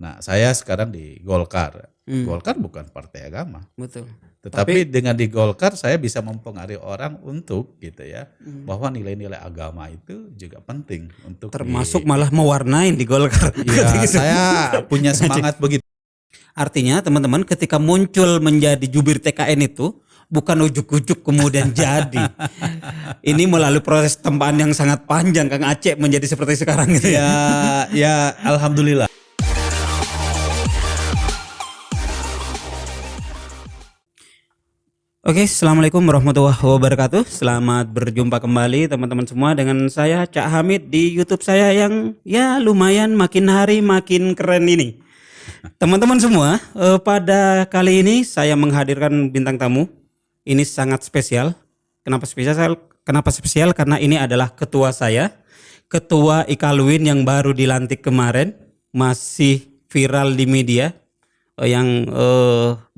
Nah, saya sekarang di Golkar. Hmm, Golkar bukan partai agama. betul. Tetapi dengan di Golkar saya bisa mempengaruhi orang untuk gitu ya, bahwa nilai-nilai agama itu juga penting untuk Termasuk malah mewarnain di Golkar. ya Gitu. saya punya semangat begitu. Artinya teman-teman ketika muncul menjadi jubir TKN itu bukan ujuk-ujuk kemudian jadi. Ini melalui proses tempaan yang sangat panjang Kang Aceh menjadi seperti sekarang gitu ya. Ya alhamdulillah. Oke, assalamualaikum warahmatullahi wabarakatuh. Selamat berjumpa kembali teman-teman semua dengan saya Cak Hamid di YouTube saya yang ya lumayan makin hari makin keren ini. Teman-teman semua, pada kali ini saya menghadirkan bintang tamu. Ini sangat spesial. Kenapa spesial? Kenapa spesial? Karena ini adalah ketua saya, ketua Ikalwin yang baru dilantik kemarin, masih viral di media, yang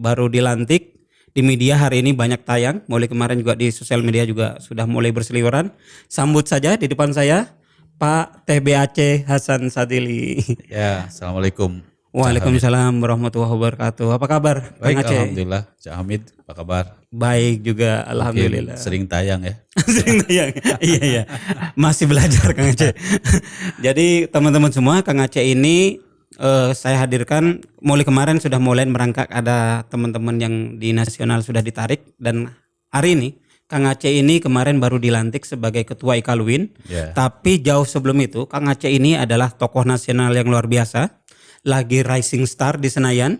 baru dilantik. Di media hari ini banyak tayang, mulai kemarin juga di sosial media juga sudah mulai berseliweran. Sambut saja di depan saya Pak TBAC Hasan Sadili. Ya, assalamualaikum. Waalaikumsalam warahmatullahi wabarakatuh. Apa kabar Kang Baik, Aceh? alhamdulillah. Cak Hamid, apa kabar? Baik juga, alhamdulillah. Mungkin sering tayang ya. Sering tayang. Iya. Masih belajar Kang Aceh. Jadi teman-teman semua, Kang Aceh ini saya hadirkan mulai kemarin sudah mulai merangkak, ada teman-teman yang di nasional sudah ditarik, dan hari ini Kang Aceh ini kemarin baru dilantik sebagai ketua Ikalwin. Ya. Tapi jauh sebelum itu Kang Aceh ini adalah tokoh nasional yang luar biasa, lagi rising star di Senayan,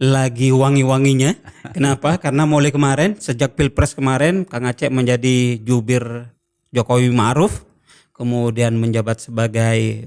lagi wangi-wanginya. Kenapa? Karena mulai kemarin sejak Pilpres kemarin Kang Aceh menjadi jubir Jokowi Ma'ruf, kemudian menjabat sebagai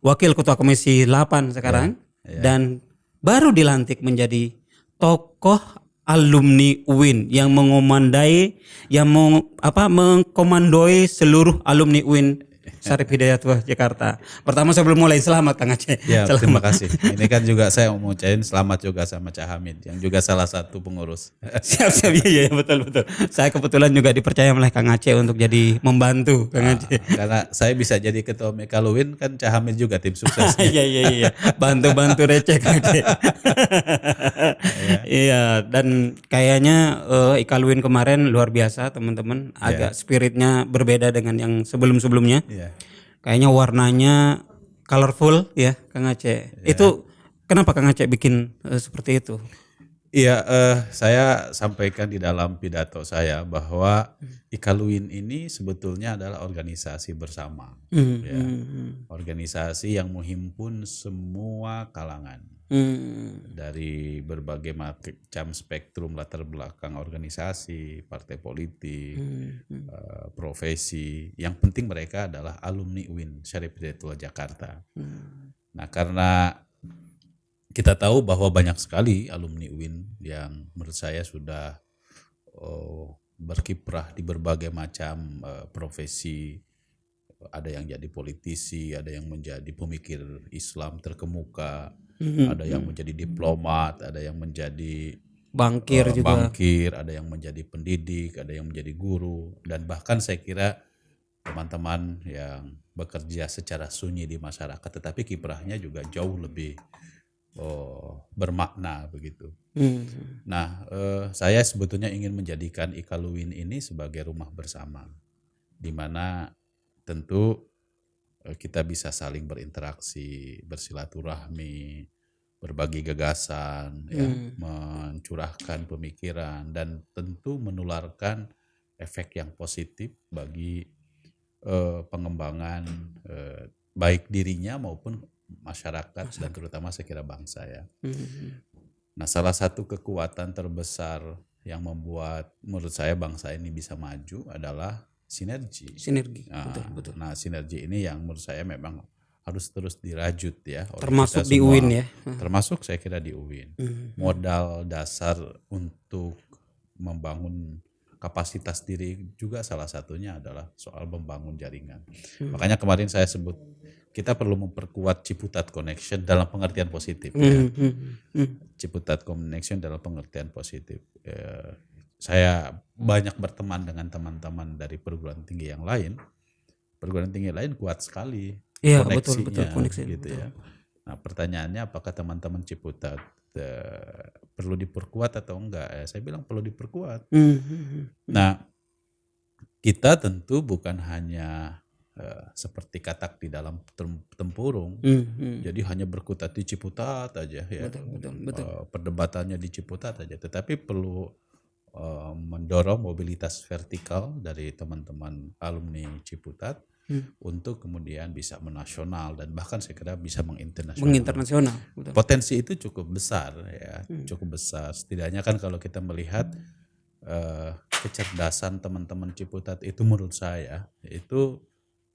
Wakil Ketua Komisi 8 sekarang, dan baru dilantik menjadi tokoh alumni UIN yang mengomandai, yang mengkomandoi seluruh alumni UIN Syarif Hidayatullah Jakarta. Pertama sebelum mulai, selamat Kang Aceh. Ya, Selamat. terima kasih. Ini kan juga saya mau ucapin selamat juga sama Cak Hamid yang juga salah satu pengurus. Siap, iya betul. Saya kebetulan juga dipercaya oleh Kang Aceh untuk jadi membantu Kang Aceh. Karena saya bisa jadi ketua Ikalwin, kan Cak Hamid juga tim sukses. Iya. Bantu receh Kang Aceh. Iya, dan kayaknya Ikalwin kemarin luar biasa teman-teman. Agak spiritnya berbeda dengan yang sebelum-sebelumnya. Iya. Kayaknya warnanya colorful ya Kang Aceh. Itu kenapa Kang Aceh bikin seperti itu? Iya, saya sampaikan di dalam pidato saya bahwa Ikalwin ini sebetulnya adalah organisasi bersama, ya. Organisasi yang menghimpun semua kalangan dari berbagai macam spektrum latar belakang organisasi, partai politik, profesi. Yang penting mereka adalah alumni UIN Syarif Hidayatullah Jakarta. Nah, karena kita tahu bahwa banyak sekali alumni UIN yang menurut saya sudah berkiprah di berbagai macam profesi. Ada yang jadi politisi, ada yang menjadi pemikir Islam terkemuka, ada yang menjadi diplomat, ada yang menjadi Bankir juga. bankir, ada yang menjadi pendidik, ada yang menjadi guru, dan bahkan saya kira teman-teman yang bekerja secara sunyi di masyarakat, tetapi kiprahnya juga jauh lebih bermakna begitu. Nah, saya sebetulnya ingin menjadikan Ikalwin ini sebagai rumah bersama, di mana tentu kita bisa saling berinteraksi, bersilaturahmi, berbagi gagasan, ya, mencurahkan pemikiran, dan tentu menularkan efek yang positif bagi pengembangan baik dirinya maupun masyarakat dan terutama saya kira bangsa ya. Nah, salah satu kekuatan terbesar yang membuat menurut saya bangsa ini bisa maju adalah sinergi. Betul. Nah, sinergi ini yang menurut saya memang harus terus dirajut ya. Termasuk di UIN ya. Termasuk saya kira di UIN. Modal dasar untuk membangun kapasitas diri juga salah satunya adalah soal membangun jaringan. Makanya kemarin saya sebut kita perlu memperkuat Ciputat Connection dalam pengertian positif. Ya. Ciputat Connection dalam pengertian positif. Saya banyak berteman dengan teman-teman dari perguruan tinggi yang lain. Perguruan tinggi lain kuat sekali koneksinya, betul, koneksi, gitu betul. ya. Nah, pertanyaannya apakah teman-teman Ciputat perlu diperkuat atau enggak? Saya bilang perlu diperkuat. Nah, kita tentu bukan hanya seperti katak di dalam tempurung, jadi hanya berkutat di Ciputat aja ya. Betul. Perdebatannya di Ciputat aja, tetapi perlu mendorong mobilitas vertikal dari teman-teman alumni Ciputat untuk kemudian bisa menasional dan bahkan saya kira bisa Menginternasional. Betul. Potensi itu cukup besar ya, cukup besar. Setidaknya kan kalau kita melihat kecerdasan teman-teman Ciputat itu menurut saya itu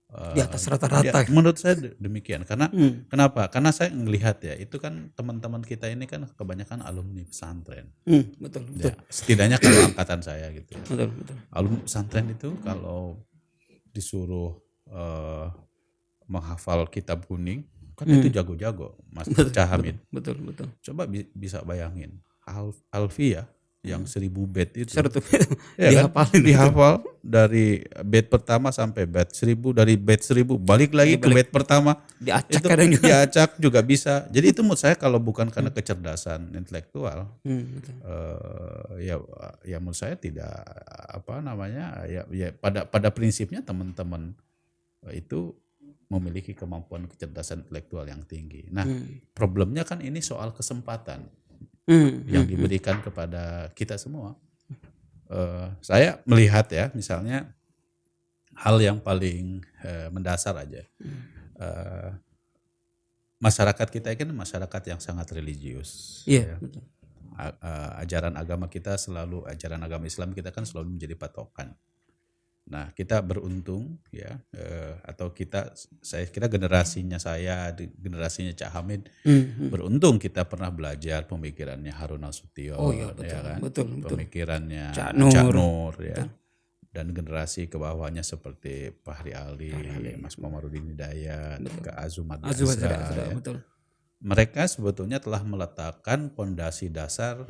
Di atas rata-rata. menurut saya demikian. Karena kenapa? Karena saya melihat ya, itu kan teman-teman kita ini kan kebanyakan alumni pesantren. Betul. Ya, setidaknya kalau angkatan saya gitu. Betul. Alumni pesantren itu kalau disuruh menghafal kitab kuning kan itu jago-jago, Mas Cahamid. Betul. Coba bisa bayangin Alfiyah yang 1000 bait itu. Ya, Dihafal dari bait pertama sampai bait 1000, dari bait 1000 balik lagi ke bait pertama. Diacak Itu kadang juga. diacak juga bisa. Jadi itu menurut saya kalau bukan karena kecerdasan intelektual, ya menurut saya tidak pada prinsipnya teman-teman itu memiliki kemampuan kecerdasan intelektual yang tinggi. Nah, problemnya kan ini soal kesempatan yang diberikan kepada kita semua. Saya melihat ya, misalnya hal yang paling mendasar aja. Masyarakat kita kan masyarakat yang sangat religius. Iya. Ajaran agama kita ajaran agama Islam kita kan selalu menjadi patokan. Nah, kita beruntung ya, atau saya kira generasinya Cak Hamid beruntung kita pernah belajar pemikirannya Harun Nasution, ya kan? Pemikirannya Cak Nur ya. Dan generasi ke bawahnya seperti Fahri Ali, Mas Komarudin Hidayat, ke Azumat Azra, ya. Mereka sebetulnya telah meletakkan pondasi dasar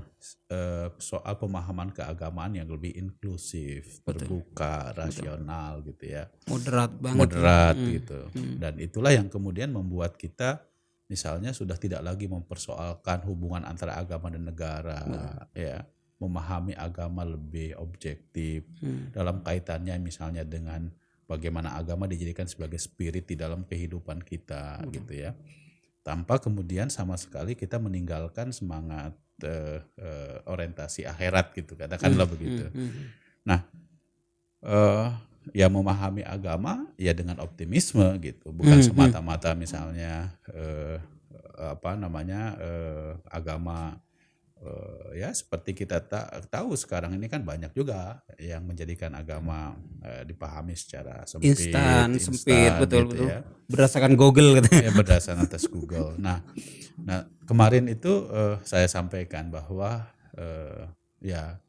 soal pemahaman keagamaan yang lebih inklusif, terbuka, rasional gitu ya. Moderat gitu. Dan itulah yang kemudian membuat kita misalnya sudah tidak lagi mempersoalkan hubungan antara agama dan negara, ya. Memahami agama lebih objektif dalam kaitannya misalnya dengan bagaimana agama dijadikan sebagai spirit di dalam kehidupan kita gitu ya. Tanpa kemudian sama sekali kita meninggalkan semangat orientasi akhirat gitu, katakanlah begitu. Nah, ya memahami agama ya dengan optimisme gitu, bukan semata-mata misalnya agama ya seperti kita tahu sekarang ini kan banyak juga yang menjadikan agama dipahami secara instan, sempit, betul. Ya. Berdasarkan Google gitu. Ya, berdasarkan atas Google. Nah kemarin itu saya sampaikan bahwa ya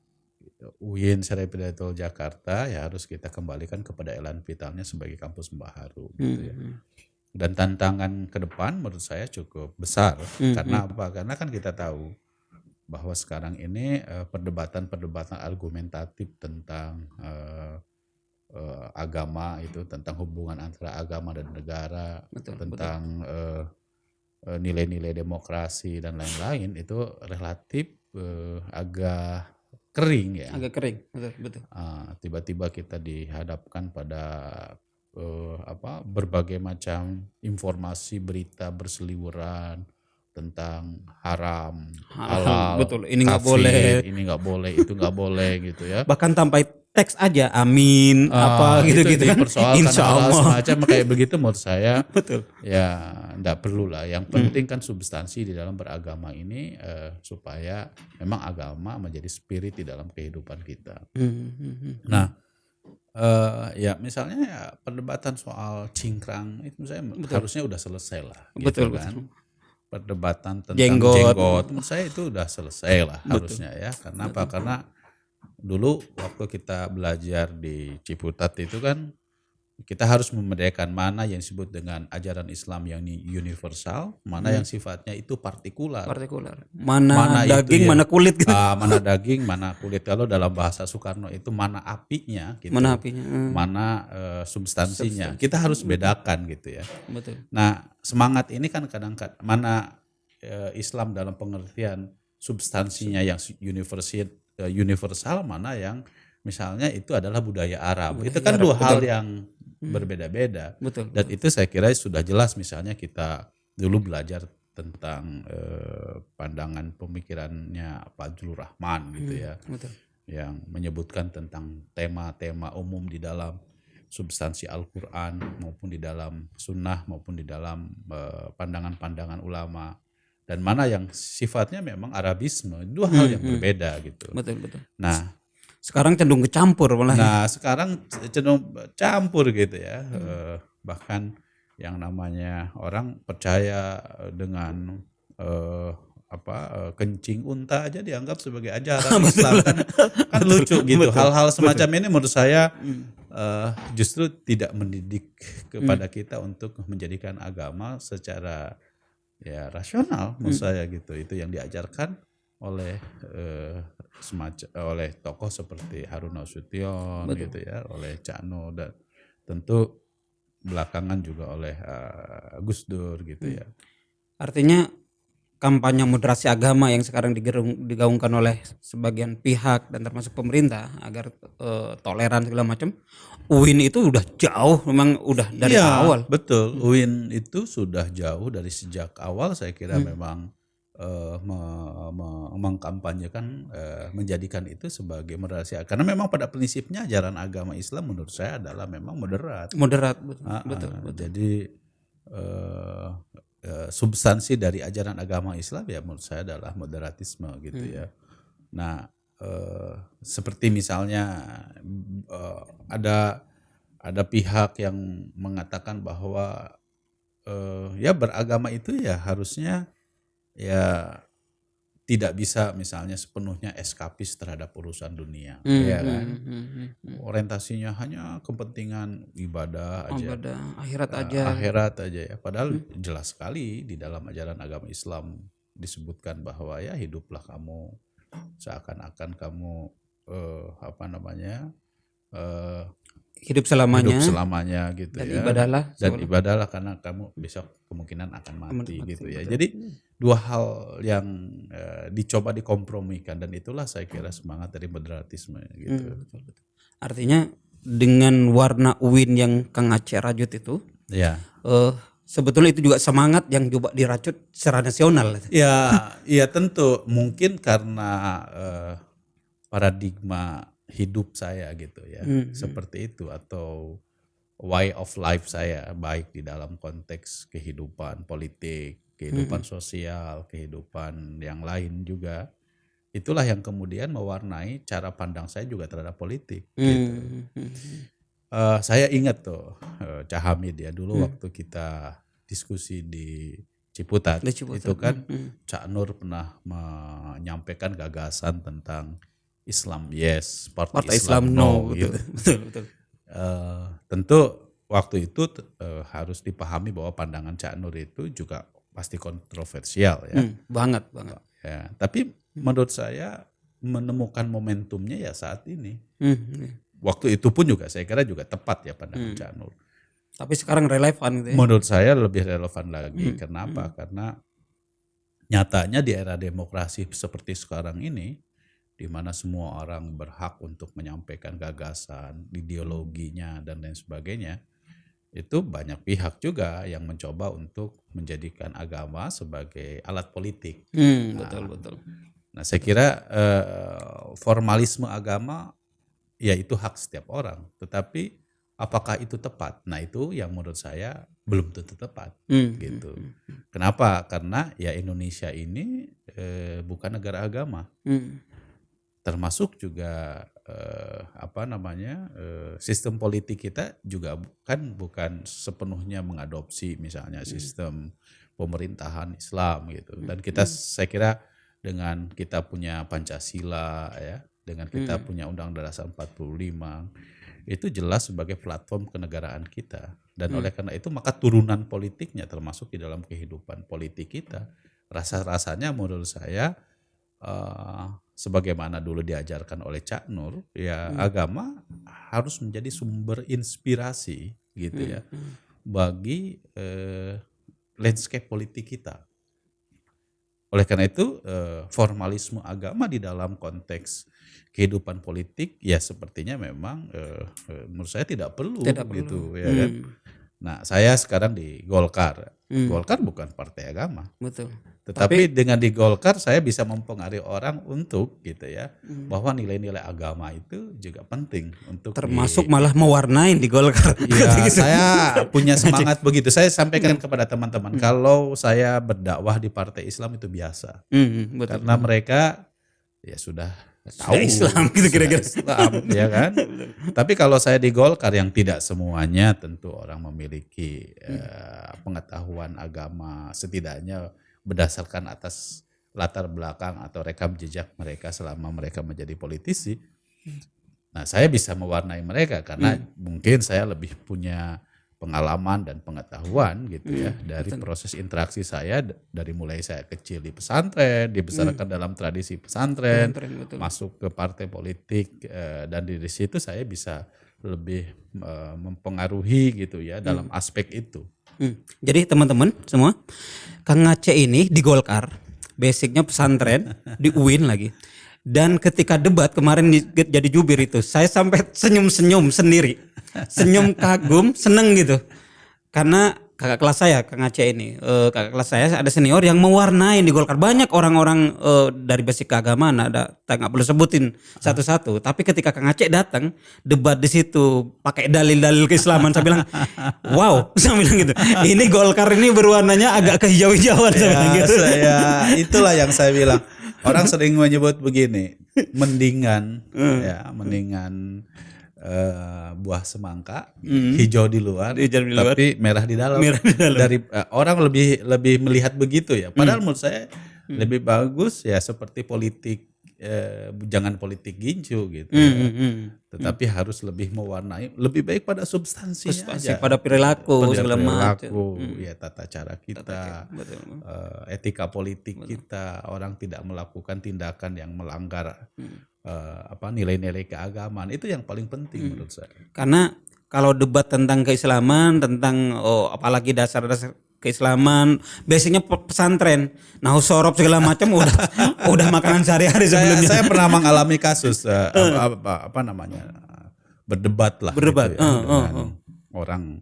UIN Syarif Jakarta ya harus kita kembalikan kepada elan vitalnya sebagai kampus baru gitu ya. Dan tantangan ke depan menurut saya cukup besar. Karena apa? Karena kan kita tahu bahwa sekarang ini perdebatan argumentatif tentang agama itu, tentang hubungan antara agama dan negara, tentang nilai-nilai demokrasi dan lain-lain itu relatif agak kering ya. Agak kering, betul. Tiba-tiba kita dihadapkan pada berbagai macam informasi berita berseliweran tentang haram, halal, betul. Ini nggak boleh, itu nggak boleh gitu ya. Bahkan sampai teks aja, amin, gitu kan. Insya Allah semacam kayak begitu menurut saya. Betul. Ya nggak perlu lah. Yang penting kan substansi di dalam beragama ini supaya memang agama menjadi spirit di dalam kehidupan kita. Nah, ya misalnya ya, perdebatan soal cingkrang itu saya harusnya udah selesai lah. Gitu kan. Perdebatan tentang jenggot menurut saya itu udah selesai lah harusnya ya. Karena apa? Karena dulu waktu kita belajar di Ciputat itu kan kita harus membedakan mana yang disebut dengan ajaran Islam yang universal, mana yang sifatnya itu partikular. Mana Mana itu daging, ya? mana kulit gitu. Mana daging, mana kulit. Kalau dalam bahasa Soekarno itu mana apinya gitu. Mana apinya. Mana substansinya. Kita harus bedakan gitu ya. Betul. Nah, semangat ini kan kadang-kadang mana Islam dalam pengertian substansinya yang universal, mana yang misalnya itu adalah budaya Arab. Itu kan dua hal yang berbeda-beda. Betul. Dan itu saya kira sudah jelas, misalnya kita dulu belajar tentang pandangan pemikirannya Pak Fadzlur Rahman gitu ya. Betul. Yang menyebutkan tentang tema-tema umum di dalam substansi Al-Quran maupun di dalam sunnah maupun di dalam pandangan-pandangan ulama, dan mana yang sifatnya memang Arabisme, dua hal yang berbeda gitu. Betul. Nah, sekarang cenderung kecampur malah. Nah, sekarang cenderung campur gitu ya. Bahkan yang namanya orang percaya dengan kencing unta aja dianggap sebagai ajaran Islam, kan lucu gitu. Hal-hal semacam ini menurut saya justru tidak mendidik kepada kita untuk menjadikan agama secara ya rasional menurut saya gitu. Itu yang diajarkan oleh oleh tokoh seperti Harun Nasution gitu ya, oleh Cak Nur, dan tentu belakangan juga oleh Gus Dur gitu ya. Artinya kampanye moderasi agama yang sekarang digaungkan oleh sebagian pihak dan termasuk pemerintah agar toleran segala macam, UIN itu udah jauh, memang udah dari awal. Betul, UIN itu sudah jauh dari sejak awal. Saya kira memang mengkampanyekan, menjadikan itu sebagai moderasi, karena memang pada prinsipnya ajaran agama Islam menurut saya adalah memang moderat. Betul. Jadi substansi dari ajaran agama Islam ya menurut saya adalah moderatisme gitu ya. Nah, seperti misalnya ada pihak yang mengatakan bahwa ya beragama itu ya harusnya ya tidak bisa misalnya sepenuhnya eskapis terhadap urusan dunia, ya kan? Orientasinya hanya kepentingan ibadah aja, akhirat aja ya. Padahal jelas sekali di dalam ajaran agama Islam disebutkan bahwa ya hiduplah kamu seakan-akan kamu hidup selamanya gitu dan ya. Ibadahlah karena kamu besok kemungkinan akan mati gitu ya. Jadi dua hal yang dicoba dikompromikan, dan itulah saya kira semangat dari moderatisme gitu. Artinya dengan warna UIN yang Kang Aceh rajut itu, ya sebetulnya itu juga semangat yang coba dirajut secara nasional. Ya tentu mungkin karena paradigma hidup saya gitu ya, seperti itu, atau way of life saya, baik di dalam konteks kehidupan politik, kehidupan sosial, kehidupan yang lain juga. Itulah yang kemudian mewarnai cara pandang saya juga terhadap politik gitu. Saya ingat tuh Cak Hamid ya, dulu waktu kita diskusi di Ciputat. Itu kan Cak Nur pernah menyampaikan gagasan tentang Islam yes, Partai Islam no gitu. Betul. Tentu waktu itu harus dipahami bahwa pandangan Cak Nur itu juga pasti kontroversial ya. Banget. Ya, tapi menurut saya menemukan momentumnya ya saat ini. Waktu itu pun juga saya kira juga tepat ya pandangan Cak Nur. Tapi sekarang relevan gitu ya. Menurut saya lebih relevan lagi. Kenapa? Karena nyatanya di era demokrasi seperti sekarang ini, di mana semua orang berhak untuk menyampaikan gagasan, ideologinya dan lain sebagainya, itu banyak pihak juga yang mencoba untuk menjadikan agama sebagai alat politik. Betul. Nah, saya kira formalisme agama ya itu hak setiap orang, tetapi apakah itu tepat? Nah, itu yang menurut saya belum tentu tepat gitu. Kenapa? Karena ya Indonesia ini bukan negara agama. Termasuk juga sistem politik kita juga bukan sepenuhnya mengadopsi misalnya sistem pemerintahan Islam gitu. Dan kita saya kira dengan kita punya Pancasila ya, dengan kita punya Undang-Undang Dasar 45, itu jelas sebagai platform kenegaraan kita. Dan oleh karena itu maka turunan politiknya termasuk di dalam kehidupan politik kita. Rasa-rasanya menurut saya sebagaimana dulu diajarkan oleh Cak Nur, ya agama harus menjadi sumber inspirasi gitu ya bagi landscape politik kita. Oleh karena itu formalisme agama di dalam konteks kehidupan politik ya sepertinya memang menurut saya tidak perlu gitu ya kan. Nah, saya sekarang di Golkar. Golkar bukan partai agama. Betul. Tetapi dengan di Golkar saya bisa mempengaruhi orang untuk gitu ya bahwa nilai-nilai agama itu juga penting untuk Termasuk malah mewarnain di Golkar. ya, saya punya semangat begitu. Saya sampaikan kepada teman-teman kalau saya berdakwah di partai Islam itu biasa. Betul. Karena mereka ya sudah tahu Islam gitu kira-kira. Islam, ya kan. Tapi kalau saya di Golkar yang tidak semuanya tentu orang memiliki pengetahuan agama setidaknya berdasarkan atas latar belakang atau rekam jejak mereka selama mereka menjadi politisi. Nah, saya bisa mewarnai mereka karena mungkin saya lebih punya pengalaman dan pengetahuan gitu ya dari proses interaksi saya dari mulai saya kecil di pesantren, dibesarkan dalam tradisi pesantren, masuk ke partai politik dan dari situ saya bisa lebih mempengaruhi gitu ya dalam aspek itu. Jadi teman-teman semua, Kang Aceh ini di Golkar, basicnya pesantren, di UIN lagi. Dan ketika debat kemarin jadi jubir itu, saya sampai senyum-senyum sendiri. Senyum kagum, seneng gitu. Karena kakak kelas saya, Kang Aceh ini, kakak kelas saya ada senior yang mewarnai di Golkar. Banyak orang-orang dari basic keagamaan, ada nggak perlu sebutin satu-satu. Tapi ketika Kang Aceh datang, debat di situ pakai dalil-dalil keislaman, saya bilang, wow, saya bilang gitu. Ini Golkar ini berwarnanya agak kehijau-hijauan, saya bilang gitu. Itulah yang saya bilang. Orang sering menyebut begini, mendingan buah semangka hijau di luar, tapi merah di dalam. Dari orang lebih melihat begitu ya. Padahal menurut saya lebih bagus ya seperti politik jangan politik gincu gitu. Tetapi harus lebih mewarnai, lebih baik pada substansinya aja. Pada perilaku segala macam. Ya tata cara kita, etika politik kita, orang tidak melakukan tindakan yang melanggar nilai-nilai keagamaan itu yang paling penting menurut saya. Karena kalau debat tentang keislaman, tentang apalagi dasar-dasar keislaman, basicnya pesantren, nahu sorob segala macam udah makanan sehari-hari sebelumnya. Saya pernah mengalami kasus berdebat lah gitu ya, dengan orang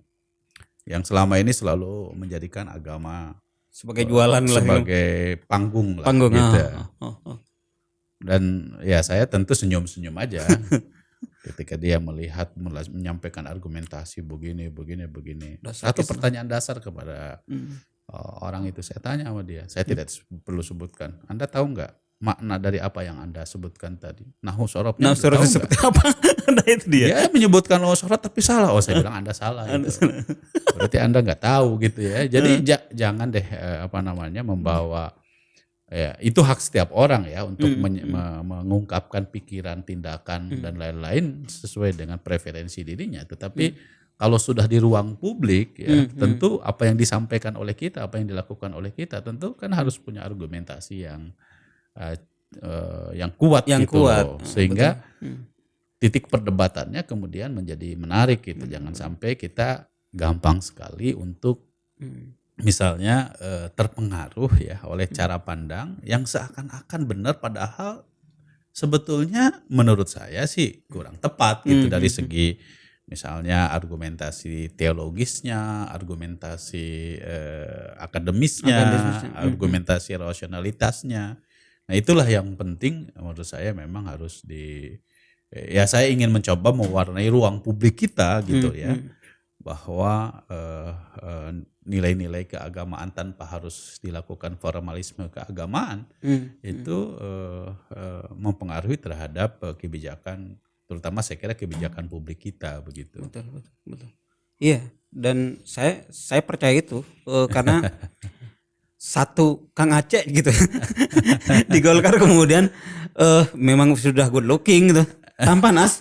yang selama ini selalu menjadikan agama sebagai jualan sebagai panggung lah gitu. Dan ya saya tentu senyum-senyum aja ketika dia menyampaikan argumentasi begini. Satu pertanyaan dasar kepada orang itu saya tanya sama dia, saya tidak perlu sebutkan. Anda tahu nggak makna dari apa yang Anda sebutkan tadi? Nahu sorab seperti apa? Itu dia. Dia menyebutkan nahu sorab tapi salah. Oh, saya bilang Anda salah. Gitu. Berarti Anda nggak tahu gitu ya. Jadi jangan deh membawa. Ya, itu hak setiap orang ya untuk mengungkapkan pikiran, tindakan dan lain-lain sesuai dengan preferensi dirinya. Tetapi kalau sudah di ruang publik ya tentu apa yang disampaikan oleh kita, apa yang dilakukan oleh kita tentu kan harus punya argumentasi yang kuat gitu. Sehingga titik perdebatannya kemudian menjadi menarik gitu. Jangan sampai kita gampang sekali untuk misalnya terpengaruh ya oleh cara pandang yang seakan-akan benar padahal sebetulnya menurut saya sih kurang tepat gitu dari segi misalnya argumentasi teologisnya, argumentasi akademisnya, argumentasi rasionalitasnya. Nah, itulah yang penting menurut saya memang harus saya ingin mencoba mewarnai ruang publik kita gitu ya. Bahwa nilai-nilai keagamaan tanpa harus dilakukan formalisme keagamaan itu mempengaruhi terhadap kebijakan, terutama saya kira kebijakan publik kita begitu. Betul. Iya, dan saya percaya itu karena satu Kang Aceh gitu di Golkar kemudian memang sudah good looking gitu, tampan as.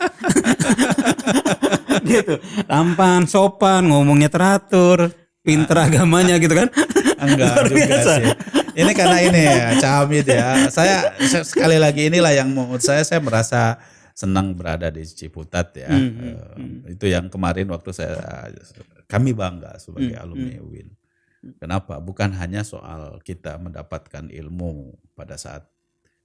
Dia tuh tampan, sopan, ngomongnya teratur, pinter agamanya gitu kan. Enggak Luar juga biasa. sih. Ini karena ini ya, Cak Hamid ya. Sekali lagi inilah yang menurut saya merasa senang berada di Ciputat ya. Itu yang kemarin waktu kami bangga sebagai alumni UIN. Kenapa? Bukan hanya soal kita mendapatkan ilmu pada saat,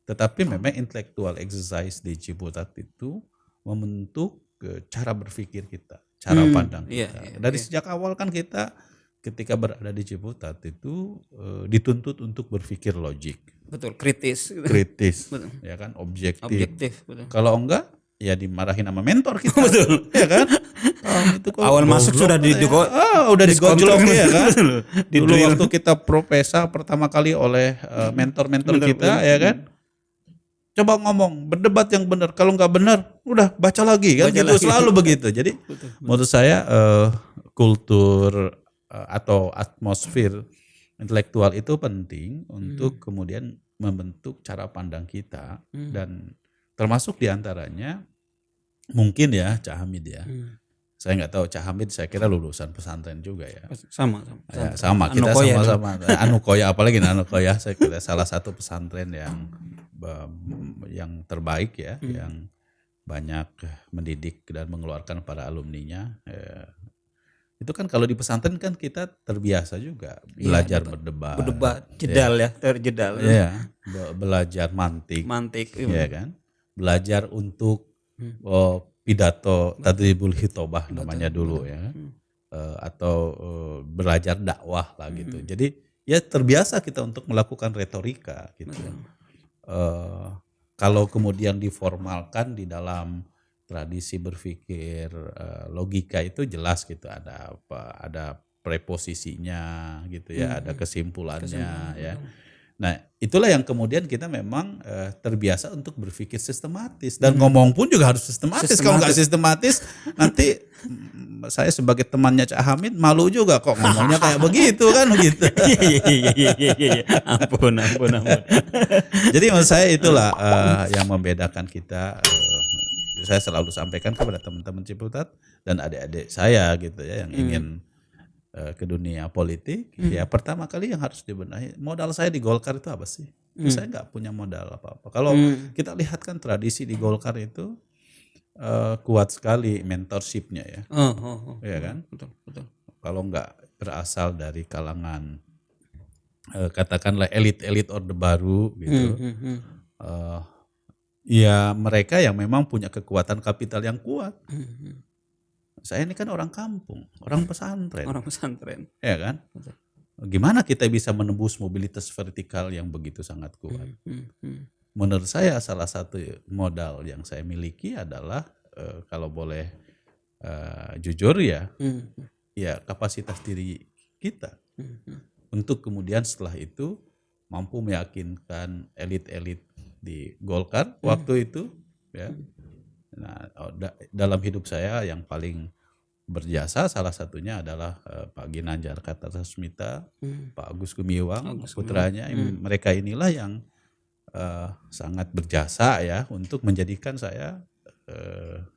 tetapi memang intellectual exercise di Ciputat itu membentuk cara berpikir kita, cara pandang kita. Dari sejak awal kan kita ketika berada di Ciputat itu dituntut untuk berpikir logik, Betul, kritis. kritis, Betul. ya kan, objektif. Objektif, betul. Kalau enggak, ya dimarahin sama mentor kita, Betul. ya kan? Itu kok Awal masuk goblok sudah udah digojlok ya kan? Betul. Dulu waktu kita profesa pertama kali oleh mentor-mentor kita, ya kan? Coba ngomong, berdebat yang benar. Kalau nggak benar, udah baca lagi kan? Baca Gitu lagi. selalu begitu. Jadi menurut saya kultur atau atmosfer intelektual itu penting untuk kemudian membentuk cara pandang kita, dan termasuk diantaranya mungkin ya Cak Hamid ya. Saya nggak tahu, Cak Hamid saya kira lulusan pesantren juga ya. Sama. Ya, sama kita Anukoya sama-sama Anukoya, apalagi Anukoya saya kira salah satu pesantren yang terbaik ya, yang banyak mendidik dan mengeluarkan para alumninya. Itu kan kalau di pesantren kan kita terbiasa juga belajar berdebat. Berdebat, jedal ya, terjedal. Iya, belajar mantik, ya kan? Belajar untuk pidato tadribul hitobah namanya dulu ya kan? Atau belajar dakwah lah gitu. Jadi ya terbiasa kita untuk melakukan retorika gitu. Kalau kemudian diformalkan di dalam tradisi berpikir logika itu jelas gitu, ada apa, ada preposisinya gitu ya, ada kesimpulannya ya. Nah itulah yang kemudian kita memang terbiasa untuk berpikir sistematis, dan ngomong pun juga harus sistematis. Kalau nggak sistematis nanti saya sebagai temannya Cak Hamid malu juga kok ngomongnya kayak begitu kan begitu. Iya. Ampun. Jadi menurut saya itulah yang membedakan kita. Saya selalu sampaikan kepada teman-teman Ciputat dan adik-adik saya gitu ya yang ingin ke dunia politik. Ya pertama kali yang harus dibenahi, modal saya di Golkar itu apa sih? Saya nggak punya modal apa-apa. Kalau kita lihat kan tradisi di Golkar itu kuat sekali mentorshipnya ya. Ya kan? Betul. Kalau nggak berasal dari kalangan katakanlah elit-elit Orde Baru gitu. Ya mereka yang memang punya kekuatan kapital yang kuat. Saya ini kan orang kampung, orang pesantren. Orang pesantren. Ya kan? Gimana kita bisa menembus mobilitas vertikal yang begitu sangat kuat? Menurut saya salah satu modal yang saya miliki adalah kalau boleh jujur ya, ya kapasitas diri kita untuk kemudian setelah itu mampu meyakinkan elit-elit di Golkar waktu itu ya. Nah, dalam hidup saya yang paling berjasa salah satunya adalah Pak Ginanjar Kartasasmita, Pak Agus Gumiwang, putranya. Mereka inilah yang sangat berjasa ya untuk menjadikan saya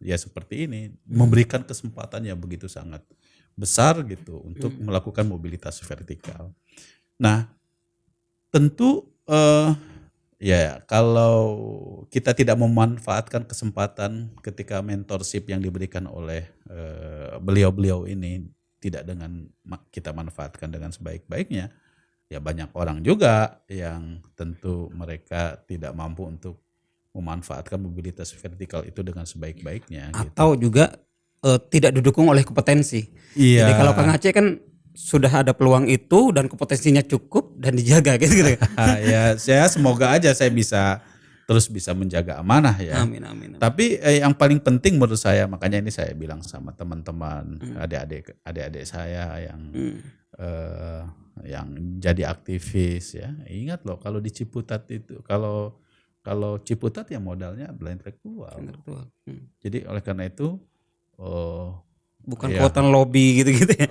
ya seperti ini, memberikan kesempatan yang begitu sangat besar gitu untuk melakukan mobilitas vertikal. Nah, tentu ya kalau kita tidak memanfaatkan kesempatan ketika mentorship yang diberikan oleh beliau-beliau ini tidak dengan kita manfaatkan dengan sebaik-baiknya, ya banyak orang juga yang tentu mereka tidak mampu untuk memanfaatkan mobilitas vertikal itu dengan sebaik-baiknya. Atau juga tidak didukung oleh kompetensi. Iya. Jadi kalau Kang Aceh kan sudah ada peluang itu dan kompetensinya cukup dan dijaga gitu. Ya saya semoga aja saya terus bisa menjaga amanah ya. Amin. Tapi yang paling penting menurut saya, makanya ini saya bilang sama teman-teman adik-adik saya yang jadi aktivis ya. Ingat loh kalau di Ciputat itu kalau Ciputat ya modalnya intelektual. Jadi oleh karena itu bukan kekuatan lobby gitu ya.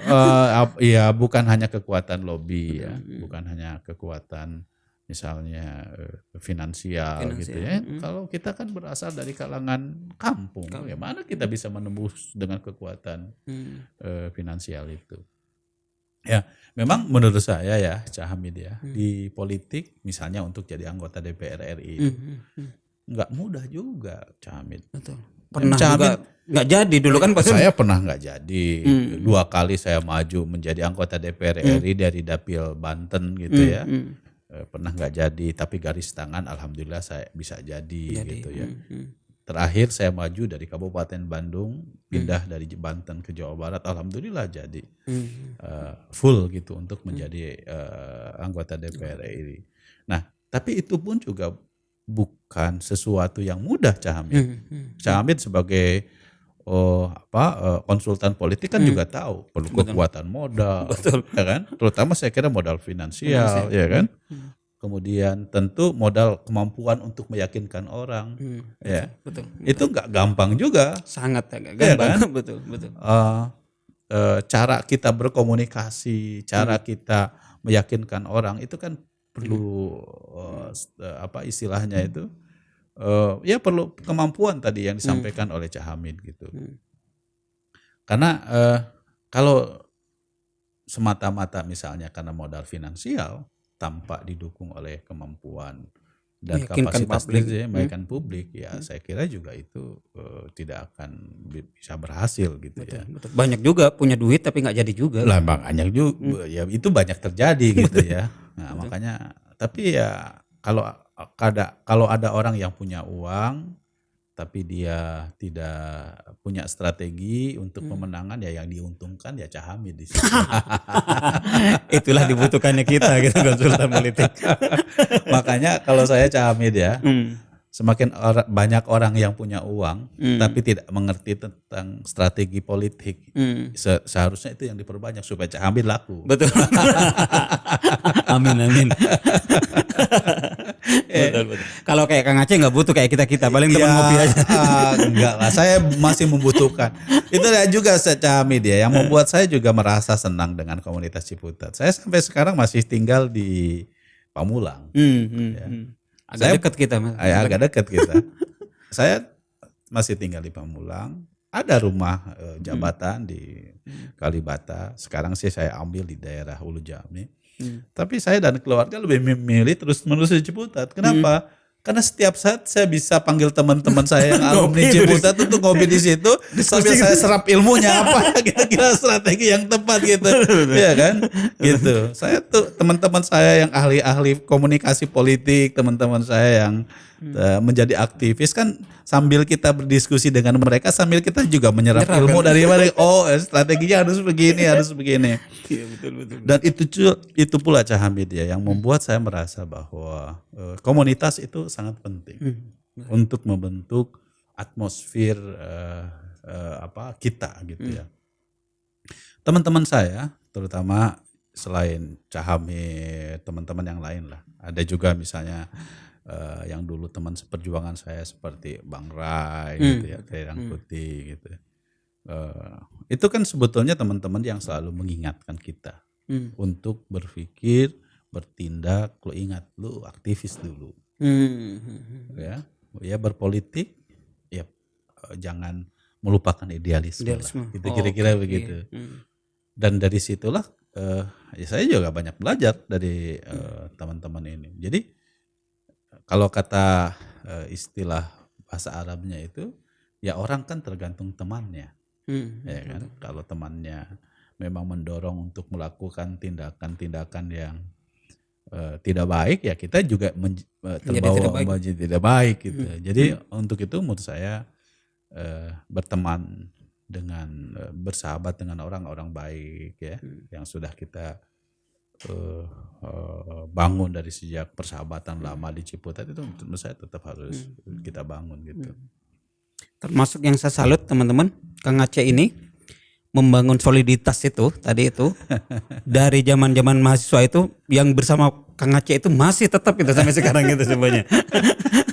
Iya, bukan hanya kekuatan lobby ya, bukan hanya kekuatan misalnya finansial gitu ya. Kalau kita kan berasal dari kalangan kampung, bagaimana kita bisa menembus dengan kekuatan finansial itu? Ya, memang menurut saya ya, Cak Hamid ya, di politik misalnya untuk jadi anggota DPR RI itu nggak mudah juga, Cak Hamid. Betul. Pernah juga nggak jadi dulu kan pas saya pernah nggak jadi. 2 kali saya maju menjadi anggota DPR RI dari Dapil Banten gitu ya. Pernah nggak jadi, tapi garis tangan alhamdulillah saya bisa jadi gitu ya. Terakhir saya maju dari Kabupaten Bandung, pindah dari Banten ke Jawa Barat, alhamdulillah jadi full gitu untuk menjadi anggota DPR RI. Nah, tapi itu pun juga bukan sesuatu yang mudah, Cak Hamid. Cak Hamid sebagai konsultan politik kan juga tahu perlu kekuatan modal, ya kan? Terutama saya kira modal finansial, ya kan? Kemudian tentu modal kemampuan untuk meyakinkan orang, ya. Betul. Itu nggak gampang juga. Sangat gampang, Ya kan? betul. Cara kita berkomunikasi, cara kita meyakinkan orang itu kan perlu istilahnya itu. Ya perlu kemampuan tadi yang disampaikan oleh Cak Hamid gitu. Karena kalau semata-mata misalnya karena modal finansial tanpa didukung oleh kemampuan dan meyakinkan kapasitas publik. meyakinkan publik, ya saya kira juga itu tidak akan bisa berhasil gitu. Betul. Ya. Banyak juga punya duit tapi nggak jadi juga. Lah banyak juga, ya itu banyak terjadi gitu ya. Nah makanya, tapi ya kalau ada orang yang punya uang tapi dia tidak punya strategi untuk pemenangan, ya yang diuntungkan ya Cak Hamid di situ. Itulah dibutuhkannya kita gitu konsultan politik. Makanya kalau saya Cak Hamid ya, semakin banyak orang yang punya uang tapi tidak mengerti tentang strategi politik, seharusnya itu yang diperbanyak supaya Cak Hamid laku. Betul. Amin. Betul. Kalau kayak Kang Aceh nggak butuh kayak kita paling teman ngopi aja. Enggak lah, saya masih membutuhkan. Itu juga Cak Hamid ya, yang membuat saya juga merasa senang dengan komunitas Ciputat. Saya sampai sekarang masih tinggal di Pamulang. Agak dekat kita, Mas. Agak dekat kita. Saya masih tinggal di Pamulang. Ada rumah jabatan di Kalibata. Sekarang sih saya ambil di daerah Ulu Jami. Tapi saya dan keluarga lebih memilih terus-menerus di Ciputat. Kenapa? Karena setiap saat saya bisa panggil teman-teman saya yang alumni Ciputat untuk ngopi di situ sambil saya serap ilmunya apa kira-kira strategi yang tepat gitu. Iya kan? Gitu. Saya tuh teman-teman saya yang ahli-ahli komunikasi politik, teman-teman saya yang menjadi aktivis kan, sambil kita berdiskusi dengan mereka sambil kita juga menyerap ilmu dari mereka. Oh, strateginya harus begini. Iya, betul. Dan itu pula Cak Hamid ya yang membuat saya merasa bahwa komunitas itu sangat penting untuk membentuk atmosfer kita gitu ya. Teman-teman saya terutama selain Cak Hamid, teman-teman yang lain lah. Ada juga misalnya yang dulu teman seperjuangan saya seperti Bang Rai gitu ya, Rai Rangkuti gitu. Itu kan sebetulnya teman-teman yang selalu mengingatkan kita untuk berpikir, bertindak. Lu ingat, lu aktivis dulu, ya berpolitik, ya jangan melupakan idealisme. Lah. Itu kira-kira begitu. Dan dari situlah ya saya juga banyak belajar dari teman-teman ini. Jadi kalau kata istilah bahasa Arabnya itu, ya orang kan tergantung temannya. Ya kan? Kalau temannya memang mendorong untuk melakukan tindakan-tindakan yang tidak baik, ya kita juga terbawa menjadi tidak baik gitu. Jadi untuk itu menurut saya berteman dengan bersahabat dengan orang-orang baik ya, yang sudah kita bangun dari sejak persahabatan lama di Ciputat, itu menurut saya tetap harus kita bangun gitu. Termasuk yang saya salut teman-teman, Kang Aceh ini membangun soliditas itu tadi itu dari zaman-zaman mahasiswa itu yang bersama Kang Aceh itu masih tetap itu sampai sekarang itu semuanya.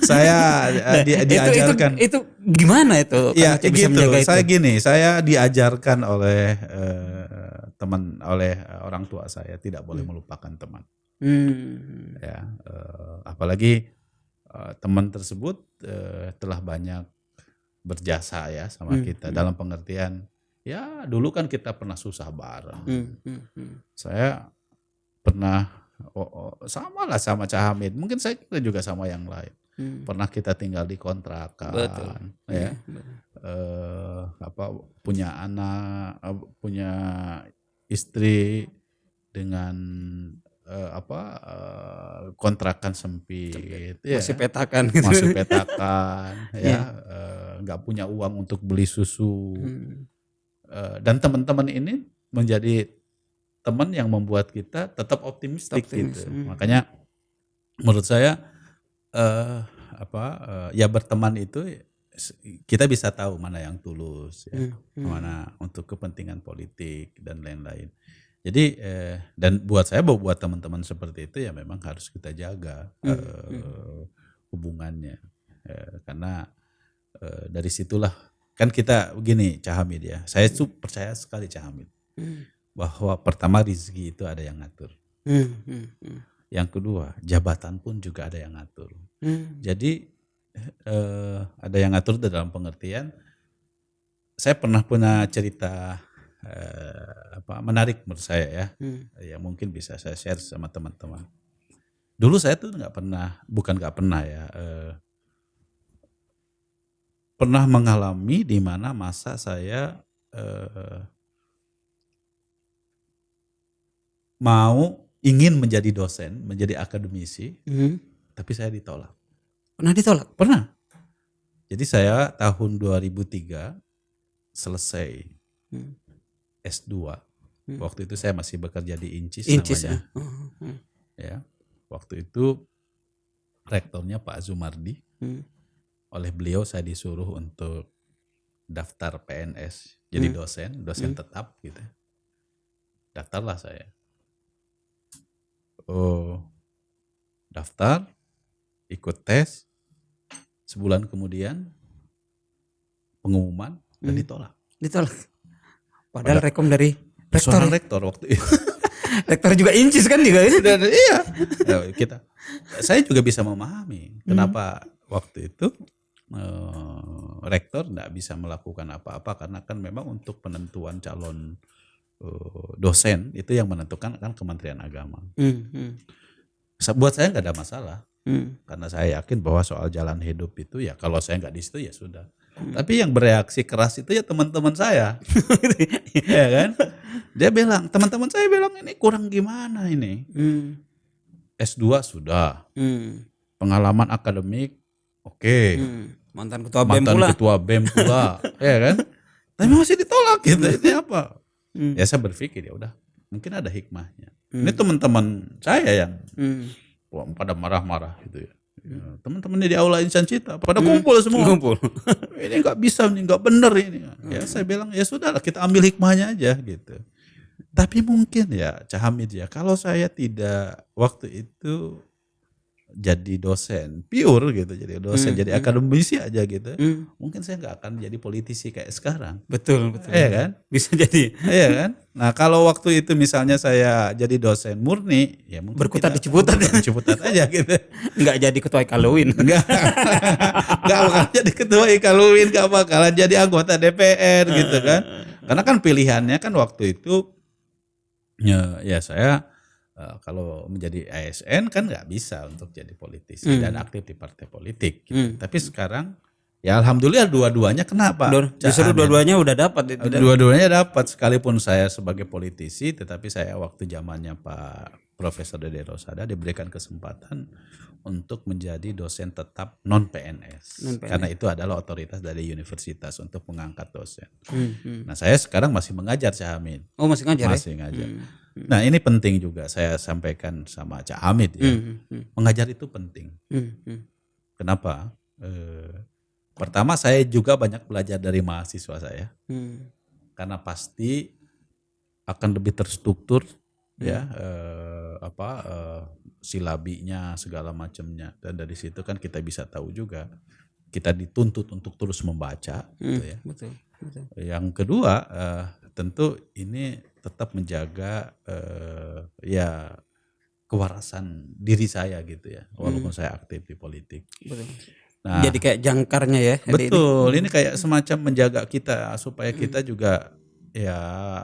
Saya diajarkan itu gimana itu? Ya Kang Aceh bisa gitu. menjaga Saya diajarkan oleh orang tua saya tidak boleh melupakan teman. Ya, apalagi teman tersebut telah banyak berjasa ya sama kita dalam pengertian ya dulu kan kita pernah susah bareng. Saya pernah sama lah sama Cak Hamid, mungkin saya kira juga sama yang lain. Pernah kita tinggal di kontrakan, ya, punya anak, punya istri dengan kontrakan sempit, Masih ya, petakan gitu. masih petakan, ya, nggak punya uang untuk beli susu, dan teman-teman ini menjadi teman yang membuat kita tetap optimistik gitu. Makanya menurut saya ya berteman itu kita bisa tahu mana yang tulus, ya, mana untuk kepentingan politik dan lain-lain. Jadi dan buat saya buat teman-teman seperti itu ya memang harus kita jaga hubungannya, karena dari situlah kan kita begini Cak Hamid ya. Saya tuh percaya sekali Cak Hamid bahwa pertama rezeki itu ada yang ngatur. Yang kedua jabatan pun juga ada yang ngatur. Jadi ada yang ngatur dalam pengertian saya pernah punya cerita menarik menurut saya ya, yang mungkin bisa saya share sama teman-teman. Dulu saya tuh pernah mengalami di mana masa saya ingin menjadi dosen, menjadi akademisi, tapi saya ditolak. Pernah ditolak? Pernah. Jadi saya tahun 2003 selesai S2. Waktu itu saya masih bekerja di Incis namanya. Ya. Waktu itu rektornya Pak Zumardi. Oleh beliau saya disuruh untuk daftar PNS. Jadi dosen tetap gitu. Daftarlah saya. Daftar, ikut tes. Sebulan kemudian pengumuman dan ditolak. Padahal rekom dari rektor. Seorang rektor waktu itu. Rektor juga Incis kan juga. Dan iya. Saya juga bisa memahami kenapa waktu itu rektor tidak bisa melakukan apa-apa karena kan memang untuk penentuan calon dosen itu yang menentukan kan Kementerian Agama. Buat saya nggak ada masalah karena saya yakin bahwa soal jalan hidup itu ya kalau saya nggak di situ ya sudah. Tapi yang bereaksi keras itu ya teman-teman saya, ya kan? Dia bilang, teman-teman saya bilang ini kurang gimana ini? S2 sudah, pengalaman akademik, oke. Mantan ketua BEM pula, ya kan? Tapi masih ditolak gitu, ini apa? Ya saya berpikir ya udah, mungkin ada hikmahnya. Ini teman-teman saya yang pada marah-marah gitu ya. Teman-teman di aula Insan Cita pada kumpul semua. Ini nggak bisa, ini nggak bener ini. Ya saya bilang ya sudahlah kita ambil hikmahnya aja gitu. Tapi mungkin ya Cak Hamid ya kalau saya tidak waktu itu jadi dosen pure gitu, jadi dosen jadi akademisi aja gitu, mungkin saya nggak akan jadi politisi kayak sekarang. Betul. Iya kan? Bisa jadi. Iya kan? Nah kalau waktu itu misalnya saya jadi dosen murni, ya mungkin berkutat di Ciputat aja gitu. Nggak jadi ketua Ikaluwin. Nggak bakal jadi ketua Ikaluwin, nggak bakalan jadi anggota DPR gitu kan? Karena kan pilihannya kan waktu itu ya saya kalau menjadi ASN kan nggak bisa untuk jadi politisi dan aktif di partai politik. Gitu. Tapi sekarang ya alhamdulillah dua-duanya kenapa? Justru dua-duanya udah dapat. Dua-duanya dapat sekalipun saya sebagai politisi, tetapi saya waktu zamannya Pak Profesor Dede Rosada diberikan kesempatan untuk menjadi dosen tetap non PNS. Karena itu adalah otoritas dari universitas untuk mengangkat dosen. Nah saya sekarang masih mengajar Cak Hamid. Oh masih ngajar Masih ngajar. Nah ini penting juga saya sampaikan sama Cak Hamid ya. Mengajar itu penting. Kenapa? Pertama saya juga banyak belajar dari mahasiswa saya. Karena pasti akan lebih terstruktur ya silabinya segala macamnya, dan dari situ kan kita bisa tahu juga kita dituntut untuk terus membaca gitu ya. Betul. Yang kedua tentu ini tetap menjaga ya kewarasan diri saya gitu ya, walaupun saya aktif di politik. Betul. Nah, Jadi kayak jangkarnya ya. betul, ini kayak semacam menjaga kita supaya kita juga ya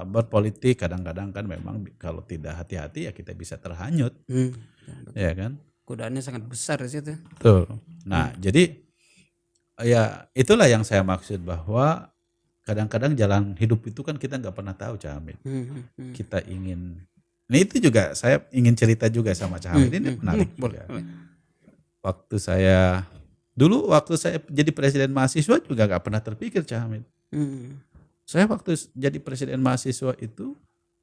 berpolitik. Kadang-kadang kan memang kalau tidak hati-hati ya kita bisa terhanyut, ya kan? Godaannya sangat besar di situ. Betul. Nah, jadi ya itulah yang saya maksud bahwa kadang-kadang jalan hidup itu kan kita nggak pernah tahu, Cak Hamid. Kita ingin, nah itu juga saya ingin cerita juga sama Cak Hamid, ini menarik juga. Waktu saya jadi presiden mahasiswa juga nggak pernah terpikir, Cak Hamid. Saya waktu jadi presiden mahasiswa itu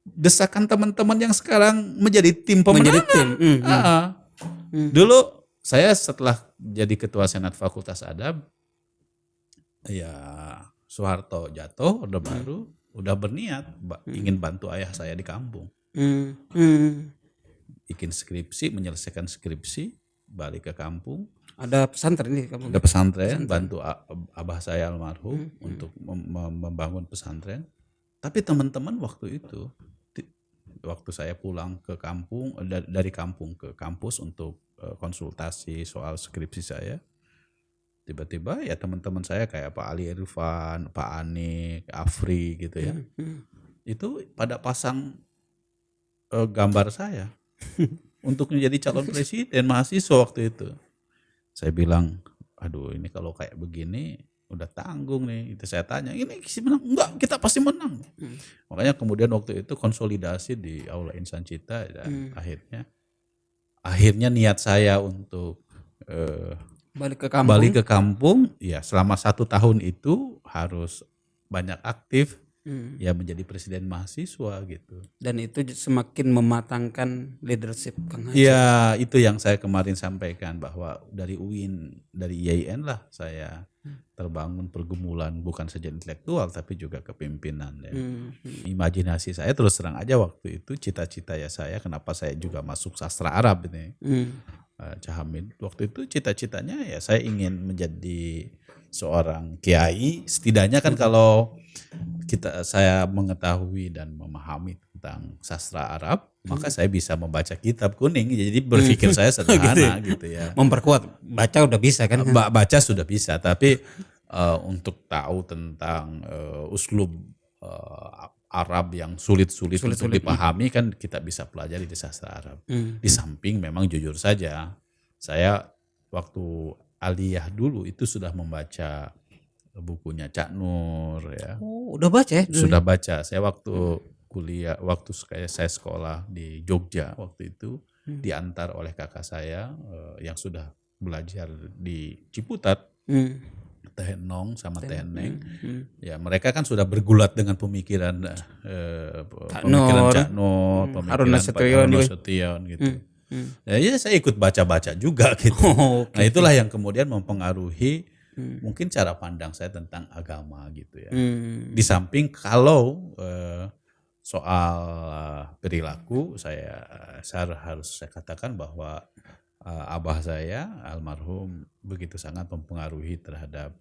desakan teman-teman yang sekarang menjadi tim pemenangan. Dulu saya setelah jadi ketua senat Fakultas Adab, ya Soeharto jatuh, Orde Baru udah berniat ingin bantu ayah saya di kampung, bikin skripsi, menyelesaikan skripsi, balik ke kampung. Ada pesantren nih kamu. Ada pesantren, bantu abah saya almarhum untuk membangun pesantren. Tapi teman-teman waktu itu, waktu saya pulang ke kampung, dari kampung ke kampus untuk konsultasi soal skripsi saya, tiba-tiba ya teman-teman saya kayak Pak Ali Irfan, Pak Anik, Afri gitu ya, itu pada pasang gambar saya untuk menjadi calon presiden mahasiswa waktu itu. Saya bilang, aduh ini kalau kayak begini udah tanggung nih. Itu saya tanya, ini menang? Enggak, kita pasti menang. Makanya kemudian waktu itu konsolidasi di Aula Insan Cita dan akhirnya niat saya untuk balik ke kampung, ya selama 1 tahun itu harus banyak aktif, ya menjadi presiden mahasiswa gitu. Dan itu semakin mematangkan leadership Kang Aceh. Ya itu yang saya kemarin sampaikan, bahwa dari UIN, dari IAIN lah saya terbangun pergumulan bukan saja intelektual tapi juga kepemimpinan ya. Imajinasi saya terus terang aja waktu itu, cita-cita ya saya, kenapa saya juga masuk sastra Arab ini. Cak Hamid, waktu itu cita-citanya ya saya ingin menjadi seorang kiai, setidaknya kan kalau saya mengetahui dan memahami tentang sastra Arab, maka saya bisa membaca kitab kuning. Jadi berpikir saya sederhana gitu ya. Memperkuat, baca udah bisa kan? Baca sudah bisa, tapi untuk tahu tentang uslub Arab yang sulit-sulit untuk dipahami kan kita bisa pelajari di sastra Arab. Di samping memang jujur saja, saya waktu aliyah dulu itu sudah membaca bukunya Cak Nur ya. Oh, udah baca ya? Sudah baca. Saya waktu kuliah, waktu saya sekolah di Jogja waktu itu diantar oleh kakak saya yang sudah belajar di Ciputat, Teh Nong sama Teh Neng. Ya mereka kan sudah bergulat dengan pemikiran Cak Nur, pemikiran Pak Harun Nasution gitu. Ya saya ikut baca-baca juga gitu. Nah itulah yang kemudian mempengaruhi mungkin cara pandang saya tentang agama gitu ya. Di samping kalau soal perilaku, saya harus saya katakan bahwa abah saya almarhum begitu sangat mempengaruhi terhadap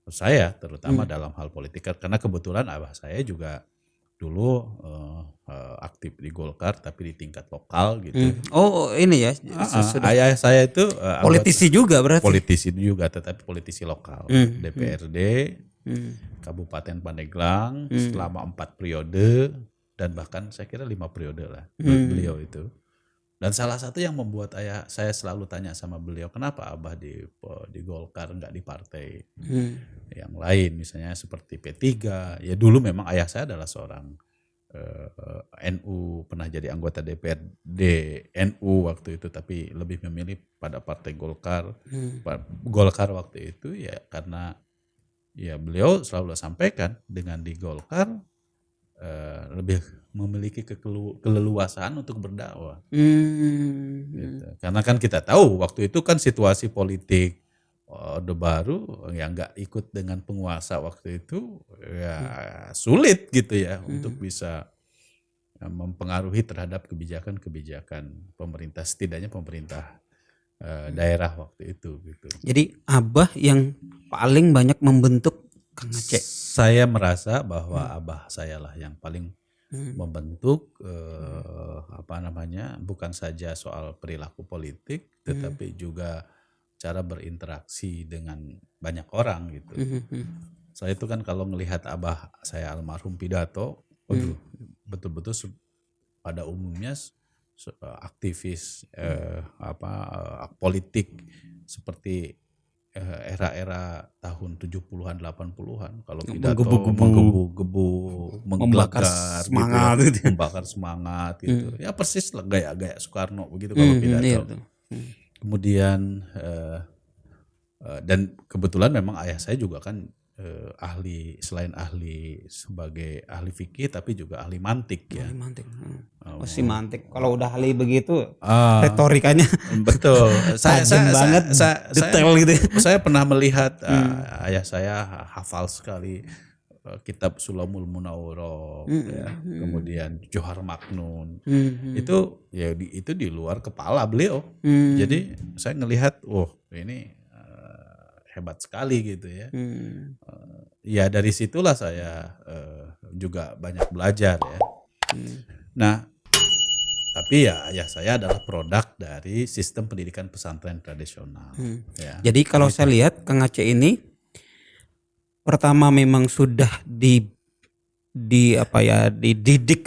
saya, terutama dalam hal politik, karena kebetulan abah saya juga dulu aktif di Golkar tapi di tingkat lokal gitu. Oh ini ya. Ayah saya itu politisi juga berarti. Politisi juga, tetapi politisi lokal, DPRD Kabupaten Pandeglang selama 4 periode dan bahkan saya kira 5 periode lah beliau itu. Dan salah satu yang membuat ayah saya selalu tanya sama beliau, kenapa abah di Golkar enggak di partai yang lain, misalnya seperti P3. Ya dulu memang ayah saya adalah seorang NU, pernah jadi anggota DPRD NU waktu itu, tapi lebih memilih pada partai Golkar. Golkar waktu itu ya karena ya beliau selalu sampaikan dengan di Golkar lebih memiliki keleluasaan untuk berdakwah. Gitu. Karena kan kita tahu waktu itu kan situasi politik Orde Baru yang nggak ikut dengan penguasa waktu itu ya sulit gitu ya untuk bisa mempengaruhi terhadap kebijakan-kebijakan pemerintah, setidaknya pemerintah daerah waktu itu gitu. Jadi abah yang paling banyak membentuk Kang Aceh. Saya merasa bahwa abah saya lah yang paling membentuk apa namanya, bukan saja soal perilaku politik, tetapi juga cara berinteraksi dengan banyak orang gitu. Saya itu kan kalau melihat abah saya almarhum pidato, waduh, betul-betul pada umumnya aktivis politik seperti era-era tahun 70-an 80-an, kalau pidato Menggebu-gebu, menggebu-gebu, membakar menggelegar gitu ya, semangat gitu. membakar semangat gitu. Ya persis lah gaya-gaya Soekarno begitu kalau Iya pidato. betul. Kemudian dan kebetulan memang ayah saya juga kan selain ahli sebagai ahli fikih tapi juga ahli mantik ya. Ahli mantik. Masih mantik. Kalau udah ahli begitu, Ah, retorikanya betul. tajam banget, detail gitu. Saya pernah melihat ayah saya hafal sekali kitab Sulamul Munawwarah ya, kemudian Johar Maknun. Itu ya itu di luar kepala beliau. Jadi saya ngelihat, ini hebat sekali gitu ya. Ya dari situlah saya juga banyak belajar ya. Nah, tapi ya ayah saya adalah produk dari sistem pendidikan pesantren tradisional. Ya. Jadi kalau saya lihat Kang Aceh ini pertama memang sudah dididik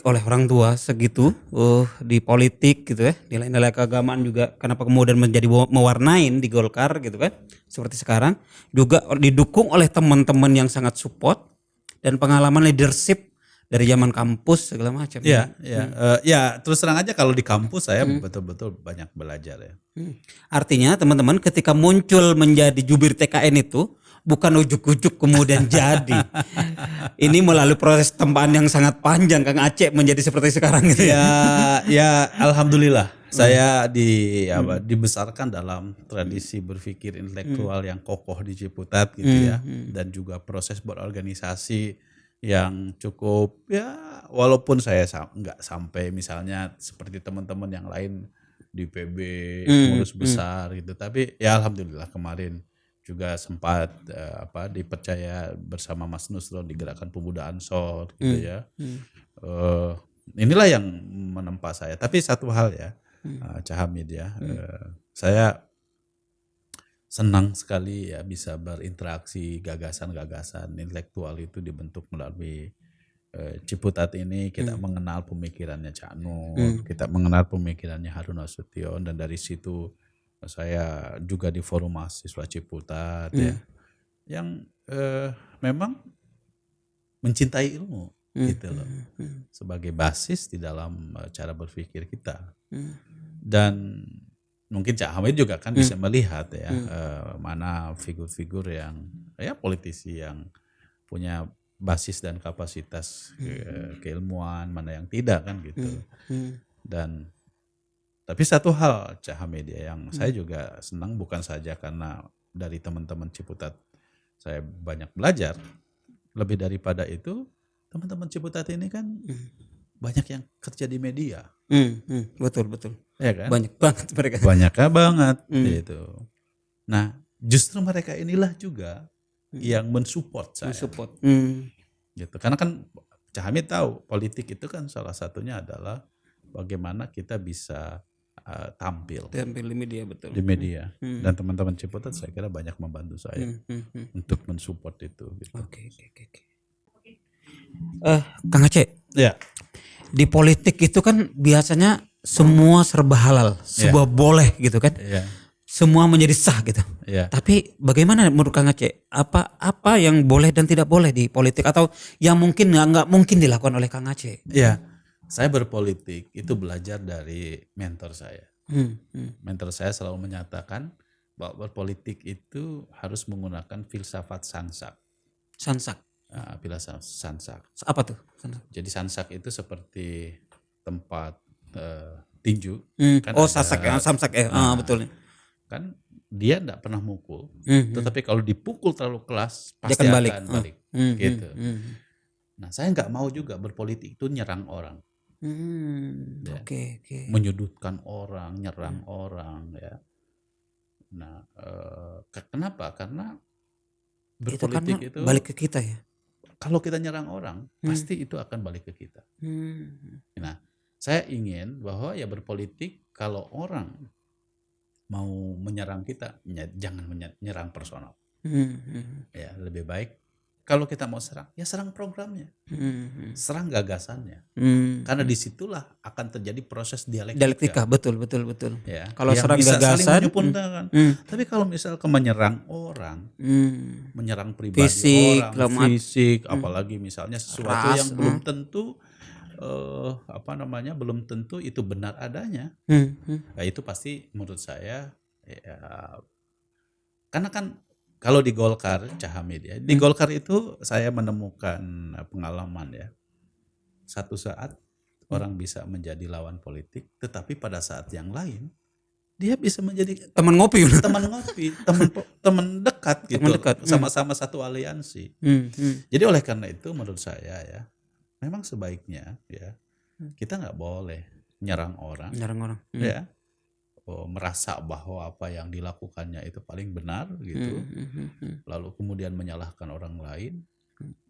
oleh orang tua segitu di politik gitu ya, nilai-nilai keagamaan juga, kenapa kemudian menjadi mewarnain di Golkar gitu kan seperti sekarang, juga didukung oleh teman-teman yang sangat support dan pengalaman leadership dari zaman kampus segala macam. Ya, terus terang aja kalau di kampus saya betul-betul banyak belajar ya. Artinya teman-teman ketika muncul menjadi jubir TKN itu bukan ujuk-ujuk kemudian jadi. Ini melalui proses tempaan yang sangat panjang Kang Aceh menjadi seperti sekarang gitu ya. Ya alhamdulillah saya dibesarkan dalam tradisi berpikir intelektual yang kokoh di Ciputat gitu ya, dan juga proses berorganisasi yang cukup ya, walaupun saya nggak sampai misalnya seperti teman-teman yang lain di PB pengurus besar gitu, tapi ya alhamdulillah kemarin juga sempat dipercaya bersama Mas Nusron di Gerakan Pemuda Ansor gitu ya. Inilah yang menempa saya. Tapi satu hal ya, Cah Hamid ya, saya senang sekali ya bisa berinteraksi, gagasan-gagasan intelektual itu dibentuk melalui Ciputat ini. Kita mengenal pemikirannya Cak Nur, kita mengenal pemikirannya Harun Nasution, dan dari situ saya juga di forum mahasiswa Ciputat ya, yang memang mencintai ilmu gitu loh, sebagai basis di dalam cara berpikir kita. Dan mungkin Cak Hamid juga kan bisa melihat ya, mana figur-figur yang ya politisi yang punya basis dan kapasitas keilmuan, mana yang tidak kan gitu. Dan tapi satu hal Cak Hamid ya, yang saya juga senang bukan saja karena dari teman-teman Ciputat saya banyak belajar, lebih daripada itu teman-teman Ciputat ini kan banyak yang kerja di media. Betul. Ya kan? Banyak banget mereka. Banyak banget gitu. Nah, justru mereka inilah juga yang mensupport saya. Gitu. Karena kan Cak Hamid tahu politik itu kan salah satunya adalah bagaimana kita bisa tampil di media, betul. di media. Dan teman-teman Ciputat saya kira banyak membantu saya untuk mensupport itu gitu. Oke. Kang Aceh, Ya. di politik itu kan biasanya semua serba halal, sebuah boleh gitu kan. Ya. Semua menjadi sah gitu. Ya. Tapi bagaimana menurut Kang Aceh? Apa yang boleh dan tidak boleh di politik, atau yang mungkin nggak mungkin dilakukan oleh Kang Aceh? Ya. Saya berpolitik itu belajar dari mentor saya. Mentor saya selalu menyatakan bahwa berpolitik itu harus menggunakan filsafat sansak. Sansak. Filsafat sansak. Apa tuh? Sansak. Jadi sansak itu seperti tempat tinju. Kan samsak betul. Kan dia enggak pernah mukul, tetapi kalau dipukul terlalu keras pasti akan akan balik. Gitu. Nah, saya nggak mau juga berpolitik itu nyerang orang. Oke. Menyudutkan orang, nyerang orang ya. Nah, kenapa? Karena berpolitik itu balik ke kita ya. kalau kita nyerang orang, pasti itu akan balik ke kita. Nah, saya ingin bahwa ya berpolitik kalau orang mau menyerang kita, jangan menyerang personal. Ya, lebih baik kalau kita mau serang, ya serang programnya, serang gagasannya. Karena disitulah akan terjadi proses Dialektika, betul. Ya, Kalau yang serang bisa saling gagasan, menyempurnakan. Tapi kalau misal menyerang orang, menyerang pribadi fisik, orang, fisik, apalagi misalnya sesuatu Ras, yang belum tentu belum tentu itu benar adanya. Nah, itu pasti menurut saya ya, karena kan kalau di Golkar, Cahamid ya, di Golkar itu saya menemukan pengalaman ya. Satu saat orang bisa menjadi lawan politik, tetapi pada saat yang lain dia bisa menjadi teman ngopi, teman dekat gitu, Teman dekat. sama-sama satu aliansi. Jadi oleh karena itu menurut saya ya, memang sebaiknya ya kita nggak boleh nyerang orang, ya, merasa bahwa apa yang dilakukannya itu paling benar gitu, lalu kemudian menyalahkan orang lain.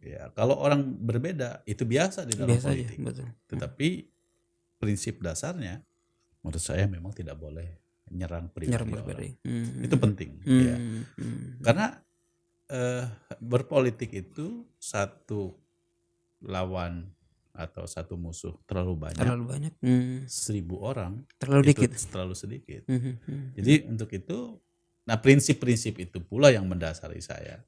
Ya, kalau orang berbeda itu biasa di dalam politik. Betul. Tetapi prinsip dasarnya menurut saya memang tidak boleh nyerang pribadi orang. Itu penting. Ya. Karena berpolitik itu satu lawan atau satu musuh terlalu banyak. 1000 orang terlalu itu dikit. terlalu sedikit. Jadi untuk itu, nah prinsip-prinsip itu pula yang mendasari saya.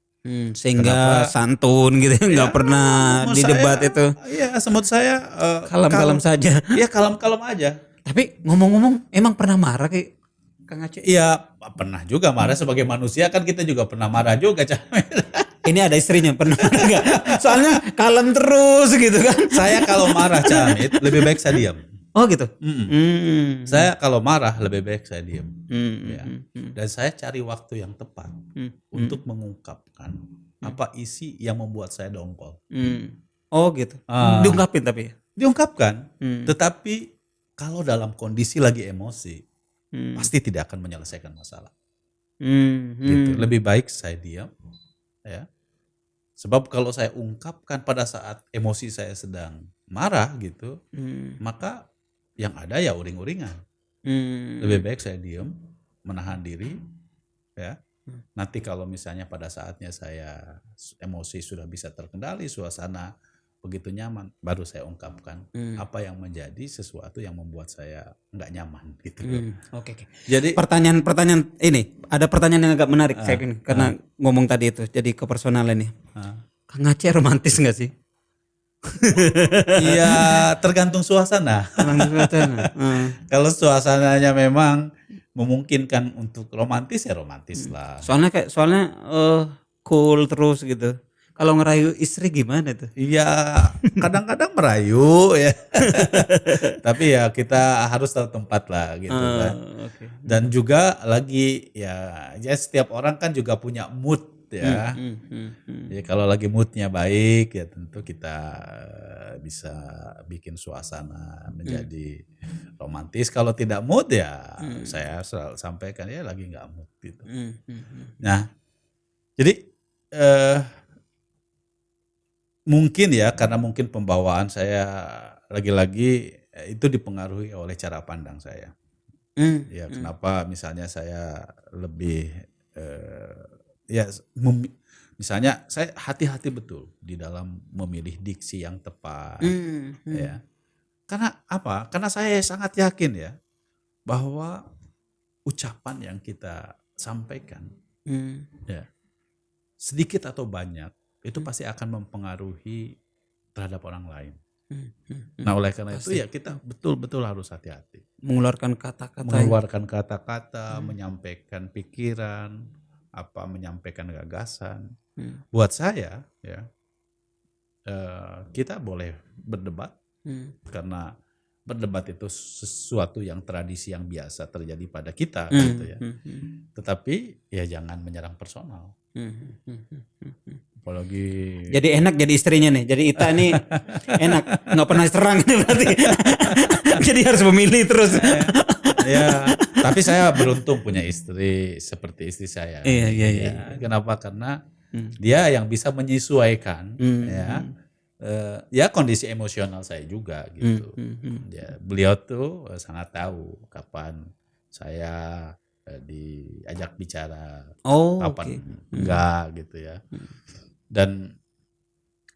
Sehingga santun gitu, nggak pernah di debat itu. Iya, menurut saya Kalem-kalem saja. Iya, kalem-kalem aja. Tapi ngomong-ngomong, emang pernah marah kayak Kang Aceh? Iya, pernah juga marah sebagai manusia, kan kita juga pernah marah juga. Ini ada istrinya, pernah marah nggak? Soalnya kalem terus gitu kan. Saya kalau marah, Camit, lebih baik saya diam. Oh gitu. Saya kalau marah lebih baik saya diam. Ya. Dan saya cari waktu yang tepat untuk mengungkapkan apa isi yang membuat saya dongkol. Oh gitu. Diungkapin tapi. Diungkapkan. Tetapi kalau dalam kondisi lagi emosi, pasti tidak akan menyelesaikan masalah. Gitu. Lebih baik saya diam, ya. Sebab kalau saya ungkapkan pada saat emosi saya sedang marah gitu, maka yang ada ya uring-uringan. Lebih baik saya diam, menahan diri, ya. Nanti kalau misalnya pada saatnya saya emosi sudah bisa terkendali, suasana begitu nyaman, baru saya ungkapkan apa yang menjadi sesuatu yang membuat saya nggak nyaman gitu. Oke. Jadi pertanyaan ini, ada pertanyaan yang agak menarik saya ini, karena ngomong tadi itu, jadi ke personalan nih. Kang Aceh romantis nggak sih? Iya, tergantung suasana. Kalau suasananya memang memungkinkan untuk romantis ya romantis lah. Soalnya cool terus gitu. Kalau ngerayu istri gimana tuh? Iya, kadang-kadang merayu ya. Tapi ya kita harus tahu tempat lah gitu kan. Okay. Dan juga lagi ya setiap orang kan juga punya mood ya. Jadi kalau lagi moodnya baik ya tentu kita bisa bikin suasana menjadi romantis. Kalau tidak mood ya saya selalu sampaikan ya lagi nggak mood gitu. Nah, jadi mungkin ya karena mungkin pembawaan saya lagi-lagi itu dipengaruhi oleh cara pandang saya. Ya kenapa misalnya saya lebih misalnya saya hati-hati betul di dalam memilih diksi yang tepat. Ya. Karena apa? Karena saya sangat yakin ya bahwa ucapan yang kita sampaikan ya sedikit atau banyak itu pasti akan mempengaruhi terhadap orang lain. Nah oleh karena itu ya kita betul-betul harus hati-hati. Mengeluarkan kata-kata, menyampaikan pikiran, menyampaikan gagasan. Buat saya ya kita boleh berdebat karena berdebat itu sesuatu yang tradisi yang biasa terjadi pada kita gitu ya. Tetapi ya jangan menyerang personal. Apalagi jadi enak jadi istrinya nih, jadi Ita nih enak nggak pernah serang berarti. Jadi harus memilih terus. Ya, tapi saya beruntung punya istri seperti istri saya. Iya. Kenapa? Karena Dia yang bisa menyesuaikan ya kondisi emosional saya juga gitu. Ya, beliau tuh sangat tahu kapan saya diajak bicara, kapan enggak gitu ya. Dan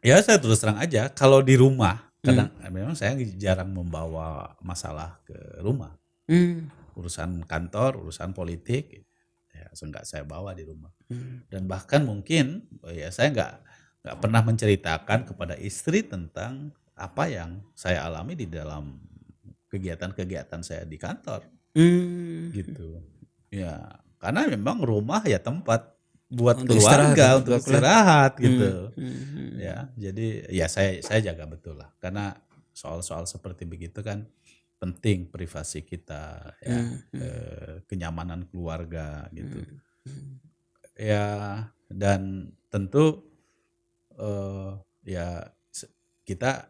ya saya terus terang aja kalau di rumah kadang memang saya jarang membawa masalah ke rumah. Urusan kantor, urusan politik ya enggak saya bawa di rumah. Dan bahkan mungkin ya saya nggak pernah menceritakan kepada istri tentang apa yang saya alami di dalam kegiatan-kegiatan saya di kantor gitu ya, karena memang rumah ya tempat buat Untuk keluarga istirahat, untuk istirahat gitu ya. Jadi ya saya jaga betul lah, karena soal-soal seperti begitu kan penting privasi kita ya, kenyamanan keluarga gitu ya. Dan tentu ya kita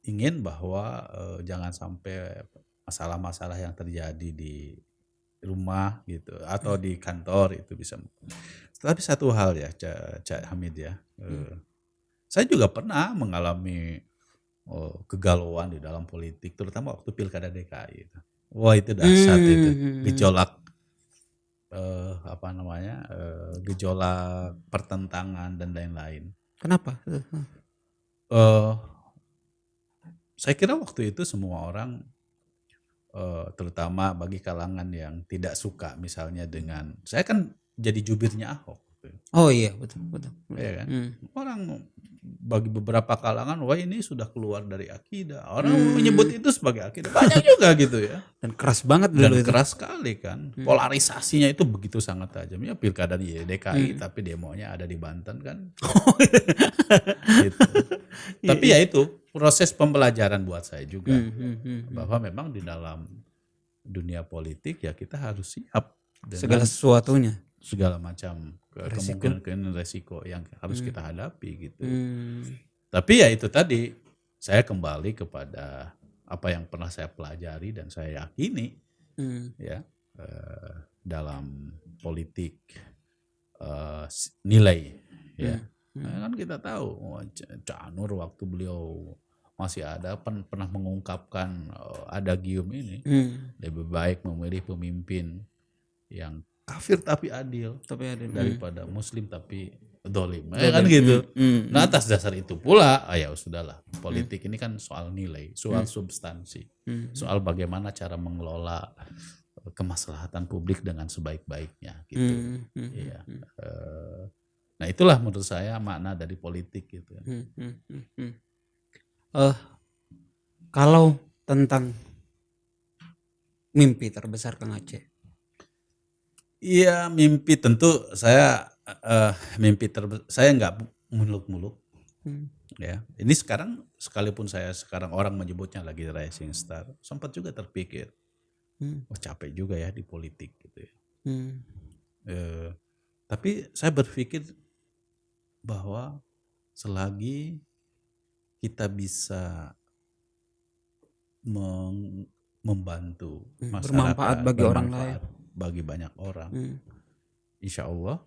ingin bahwa jangan sampai masalah-masalah yang terjadi di rumah gitu atau di kantor itu bisa. Tapi satu hal ya Cak Hamid ya, saya juga pernah mengalami kegalauan di dalam politik, terutama waktu pilkada DKI itu. Wah itu dahsyat itu, gejolak gejolak pertentangan dan lain-lain. Kenapa? Saya kira waktu itu semua orang, terutama bagi kalangan yang tidak suka misalnya dengan, saya kan jadi jubirnya Ahok. Oh iya betul. Ya kan? Orang bagi beberapa kalangan, wah ini sudah keluar dari akidah. Orang menyebut itu sebagai akidah. Banyak juga gitu ya. Dan keras banget dulu Dan itu. keras sekali kan. Polarisasinya itu begitu sangat tajam. Ya pilkada di DKI tapi demonya ada di Banten kan. Gitu. Tapi ya itu proses pembelajaran buat saya juga. Bahwa memang di dalam dunia politik ya kita harus siap dengan Segala sesuatunya. segala macam kemungkinan resiko yang harus kita hadapi gitu. Tapi ya itu tadi, saya kembali kepada apa yang pernah saya pelajari dan saya yakini ya dalam politik nilai ya. Kan kita tahu Cak Nur waktu beliau masih ada pernah mengungkapkan adagium ini, lebih baik memilih pemimpin yang kafir tapi adil daripada muslim tapi dolim, kan gitu. Nah atas dasar itu pula ya sudahlah, politik ini kan soal nilai, soal substansi, soal bagaimana cara mengelola kemaslahatan publik dengan sebaik-baiknya gitu. Iya. Nah itulah menurut saya makna dari politik gitu. Kalau tentang mimpi terbesar Kang Aceh. Iya mimpi tentu saya saya nggak muluk-muluk ya. Ini sekalipun saya sekarang orang menyebutnya lagi rising star, sempat juga terpikir, capek juga ya di politik gitu ya. Tapi saya berpikir bahwa selagi kita bisa membantu masyarakat, Bermanfaat bagi orang lain, bagi banyak orang, insya Allah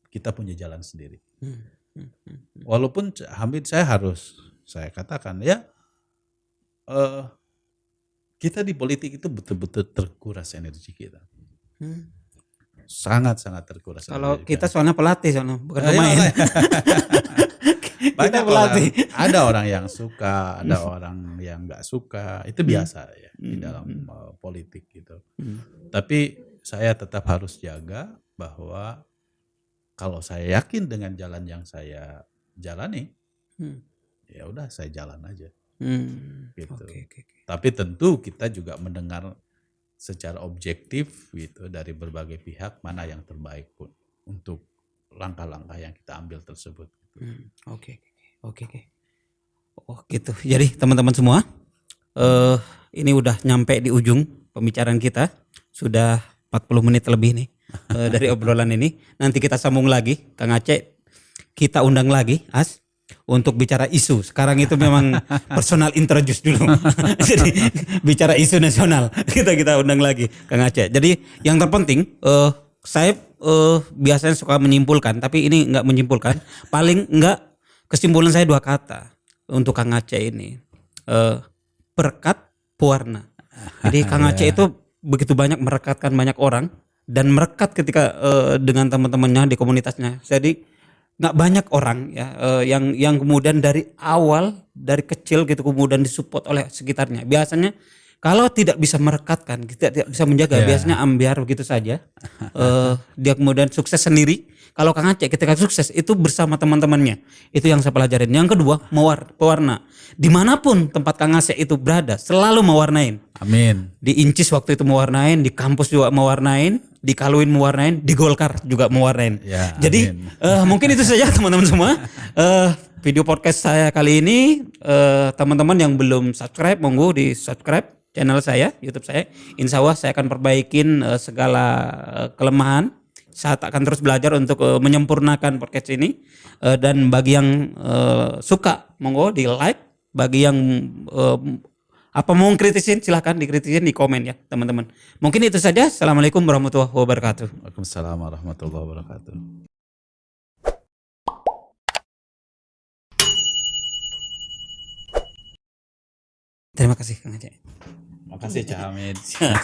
kita punya jalan sendiri. Walaupun Hamid saya katakan ya, kita di politik itu betul-betul terkuras energi kita. Sangat-sangat terkuras. Kalau kita soalnya pelatih bukan Iya, pemain. banyak pelatih. ada orang yang suka, ada orang yang nggak suka, itu biasa ya di dalam politik gitu. Tapi saya tetap harus jaga bahwa kalau saya yakin dengan jalan yang saya jalani, ya udah saya jalan aja. Gitu. Okay. Tapi tentu kita juga mendengar secara objektif gitu dari berbagai pihak mana yang terbaik pun untuk langkah-langkah yang kita ambil tersebut. Oke. Oh gitu. Jadi teman-teman semua, ini udah nyampe di ujung pembicaraan kita. Sudah 40 menit lebih nih dari obrolan ini. Nanti kita sambung lagi, Kang Aceh. Kita undang lagi As untuk bicara isu. Sekarang itu memang personal introduce dulu. Jadi bicara isu nasional kita undang lagi Kang Aceh. Jadi yang terpenting saya biasanya suka menyimpulkan, tapi ini nggak menyimpulkan. Paling nggak kesimpulan saya 2 kata untuk Kang Aceh ini. Berkat pewarna. Jadi Kang Aceh itu begitu banyak merekatkan banyak orang dan merekat ketika dengan teman-temannya di komunitasnya. Jadi nggak banyak orang ya yang kemudian dari awal dari kecil gitu kemudian disupport oleh sekitarnya. Biasanya kalau tidak bisa merekatkan, kita tidak bisa menjaga, biasanya ambiar begitu saja. Dia kemudian sukses sendiri. Kalau Kang Aceh ketika sukses itu bersama teman-temannya. Itu yang saya pelajarin. Yang kedua, pewarna. Dimanapun tempat Kang Aceh itu berada, selalu mewarnain. Amin. Di Incis waktu itu mewarnain, di kampus juga mewarnain, di Kaluin mewarnain, di Golkar juga mewarnain. Ya, jadi mungkin itu saja teman-teman semua. Video podcast saya kali ini, teman-teman yang belum subscribe, monggo di subscribe channel saya, YouTube saya. Insya Allah saya akan perbaikin segala kelemahan. Saya akan terus belajar untuk menyempurnakan podcast ini. Dan bagi yang suka, monggo di like. Bagi yang apa mau kritisin silahkan dikritisin di komen ya teman-teman. Mungkin itu saja. Assalamualaikum warahmatullahi wabarakatuh. Waalaikumsalam warahmatullahi wabarakatuh. Terima kasih Kang Aceh. Makasih Cak Hamid. Siap.